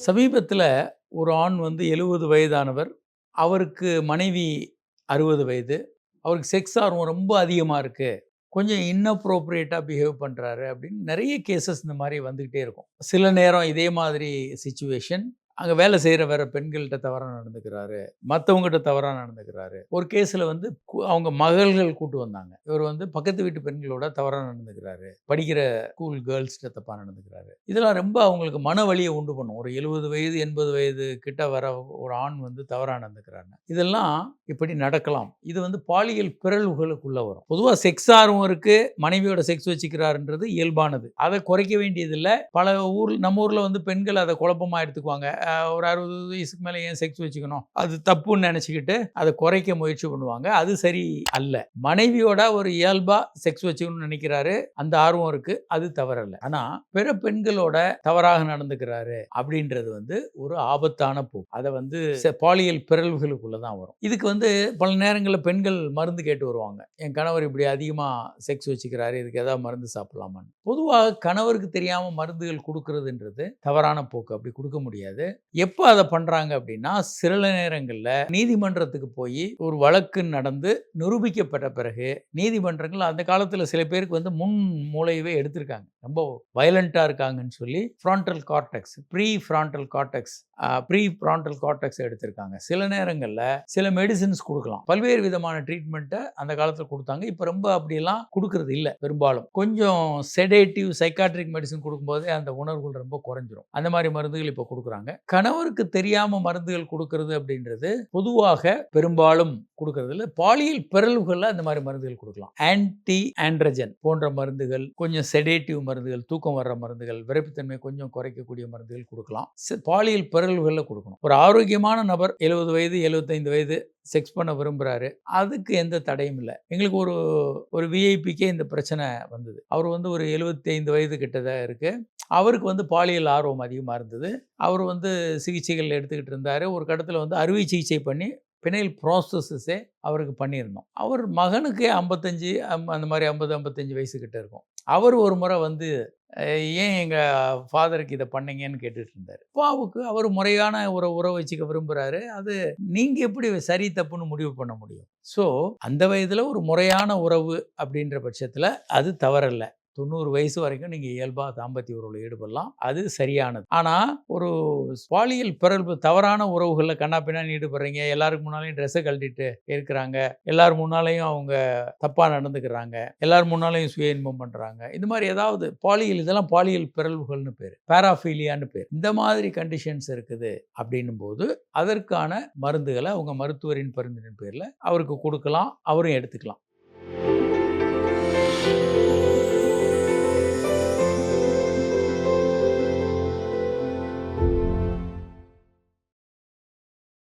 சமீபத்தில ஒரு ஆண் வந்து 70 வயதானவர். அவருக்கு மனைவி 60 வயது. அவருக்கு செக்ஸ் ஆர்வம் ரொம்ப அதிகமா இருக்கு. கொஞ்சம் இன்அப்ரோப்ரியேட்டா பிஹேவ் பண்றாரு அப்படின்னு நெறைய கேஸஸ் இந்த மாரி வந்துகிட்டே இருக்கும். சில நேரம் இதே மாதிரி சிச்சுவேஷன் அங்க வேலை செய்ற வேற பெண்கள்ட்ட தவறா நடந்துக்கிறாரு. மத்தவங்கட்ட தவறா நடந்துக்கிறாரு. ஒரு கேஸ்ல வந்து அவங்க மகள்கள் கூட்டு வந்தாங்க. இவர் வந்து பக்கத்து வீட்டு பெண்களோட தவறா நடந்துக்கிறாரு. படிக்கிற ஸ்கூல் கேர்ள்ஸ்ட்ட தப்பா நடந்துக்கிறாரு. இதெல்லாம் ரொம்ப அவங்களுக்கு மன வலிய உண்டு பண்ணும். ஒரு 70 வயது, 80 வயது கிட்ட வர ஒரு ஆண் வந்து தவறா நடந்துக்கிறாருன்னு. இதெல்லாம் இப்படி நடக்கலாம். இது வந்து பாலியல் பிறழ்வுகளுக்குள்ள வரும். பொதுவா செக்ஸ் ஆர்வம் இருக்கு, மனைவியோட செக்ஸ் வச்சுக்கிறாருன்றது இயல்பானது. அத குறைக்க வேண்டியதில்ல. பல நம்ம ஊர்ல வந்து பெண்கள் அத குழப்பமா எடுத்துக்குவாங்க. ஒரு 60 வயசுக்கு மேல ஏன் செக்ஸ் வச்சுக்கணும்? அது தப்புன்னு நெனச்சுக்கிட்டு அத குறைக்க முயற்சி பண்ணுவாங்க. அது சரி அல்ல. மனைவியோட ஒரு இயல்பா செக்ஸ் வச்சுக்கணும்னு நெனைக்கிறாரு. அந்த ஆர்வம் இருக்கு. அது தவறல்ல. ஆனா பிற பெண்களோட தவறாக நடந்துக்கிறாரு அப்படின்றது வந்து ஒரு ஆபத்தான போக்கு. அத வந்து பாலியல் பிறழ்வுகளுக்குள்ள தான் வரும். இதுக்கு வந்து பல நேரங்கள்ல பெண்கள் மருந்து கேட்டு வருவாங்க. என் கணவர் இப்படி அதிகமா செக்ஸ் வச்சுக்கிறாரு. இதுக்கு ஏதாவது மருந்து சாப்பிடலாமான்னு. பொதுவா கணவருக்கு தெரியாம மருந்துகள் குடுக்குறதுன்றது தவறான போக்கு. அப்படி குடுக்க முடியாது. எப்ப அத பண்றாங்க அப்படின்னா, சில நேரங்கள்ல நீதிமன்றத்துக்கு போயி ஒரு வழக்கு நடந்து நிரூபிக்கப்பட்ட பிறகு, நீதிமன்றங்கள் அந்த காலத்துல சில பேருக்கு வந்து முன் மூளையவே எடுத்திருக்காங்க. ரொம்ப வயலன்ட்டா இருக்காங்கன்னு சொல்லி frontal cortex, pre frontal cortex எடுத்திருக்காங்க. சில நேரங்கள்ல சில மெடிசின்ஸ் குடுக்கலாம். பல்வேறு விதமான ட்ரீட்மெண்ட்ட அந்த காலத்துல குடுத்தாங்க. இப்ப ரொம்ப அப்படியெல்லாம் குடுக்குறது இல்ல பெரும்பாலும். கொஞ்சம் செடேட்டிவ், சைக்காட்ரிக் மெடிசின் குடுக்கும்போதே அந்த உணர்வுகள் ரொம்ப குறைஞ்சிரும். அந்த மாரி மருந்துகள் இப்ப குடுக்குறாங்க. கணவருக்கு தெரியாம மருந்துகள் குடுக்குறது அப்படின்றது பொதுவாக பெரும்பாலும் குடுக்குறதில்ல. பாலியல் பிறழ்வுகள்ல அந்த மாரி மருந்துகள் குடுக்கலாம். ஆன்டி ஆண்ட்ரோஜன் போன்ற மருந்துகள், கொஞ்சம் செடேட்டிவ் மருந்துகள், தூக்கம் வர்ற மருந்துகள், விரைப்புத்தன்மையை கொஞ்சம் குறைக்கக்கூடிய மருந்துகள் குடுக்கலாம். பாலியல் பிறழ்வுகள்ல குடுக்கணும். ஒரு ஆரோக்கியமான நபர் 70 வயது, 75 வயது செக்ஸ் பண்ண விரும்புறாரு. அதுக்கு எந்த தடையும் இல்ல. எங்களுக்கு ஒரு விஐபிக்கே இந்த பிரச்சனை வந்தது. அவர் வந்து ஒரு 75 வயது கிட்ட தான் இருக்கு. அவருக்கு வந்து பாலியல் ஆர்வம் அதிகமா இருந்தது. அவர் வந்து சிகிச்சைகள் எடுத்துக்கிட்டு இருந்தாரு. ஒரு கட்டத்தில வந்து அறுவை சிகிச்சை பண்ணி பெனைல் ப்ரோஸ்டசிஸே அவருக்கு பண்ணியிருந்தோம். அவர் மகனுக்கே 55 அந்த மாரி 50, 55 வயசு கிட்ட இருக்கும். அவர் ஒரு முறை வந்து ஏன் எங்க ஃபாதருக்கு இத பண்ணீங்கன்னு கேட்டுட்டு இருந்தாரு. அப்பாவுக்கு அவர் முறையான ஒரு உறவு வச்சுக்க விரும்புறாரு. அது நீங்க எப்படி சரி, தப்புன்னு முடிவு பண்ண முடியும்? ஸோ அந்த வயதில ஒரு முறையான உறவு அப்படின்ற பட்சத்தில அது தவறல்ல. 90 வயசு வரைக்கும் நீங்க இயல்பா தாம்பத்திய உறவுல ஈடுபடலாம். அது சரியானது. ஆனா, ஒரு பாலியல் பிறழ்வு தவறான உறவுகள்ல கன்னா பின்னான்னு ஈடுபடுறீங்க. எல்லாருக்கு முன்னாலயும் ட்ரெஸ்ஸ கழட்டிட்டு இருக்கிறாங்க. எல்லார் முன்னாலயும் அவங்க தப்பா நடந்துக்கிறாங்க. எல்லார் முன்னாலயும் சுய இன்பம் பண்றாங்க. இந்த மாரி ஏதாவது இதெல்லாம் பாலியல் பிறழ்வுகள்னு பேரு. பாராஃபிலியான்னு பேரு. இந்த மாதிரி கண்டிஷன்ஸ் இருக்குது அப்படின்னும்போது, அதற்கான மருந்துகள அவங்க மருத்துவரின் பரிந்துரையின் பேர்ல அவருக்கு குடுக்கலாம். அவரும் எடுத்துக்கலாம்.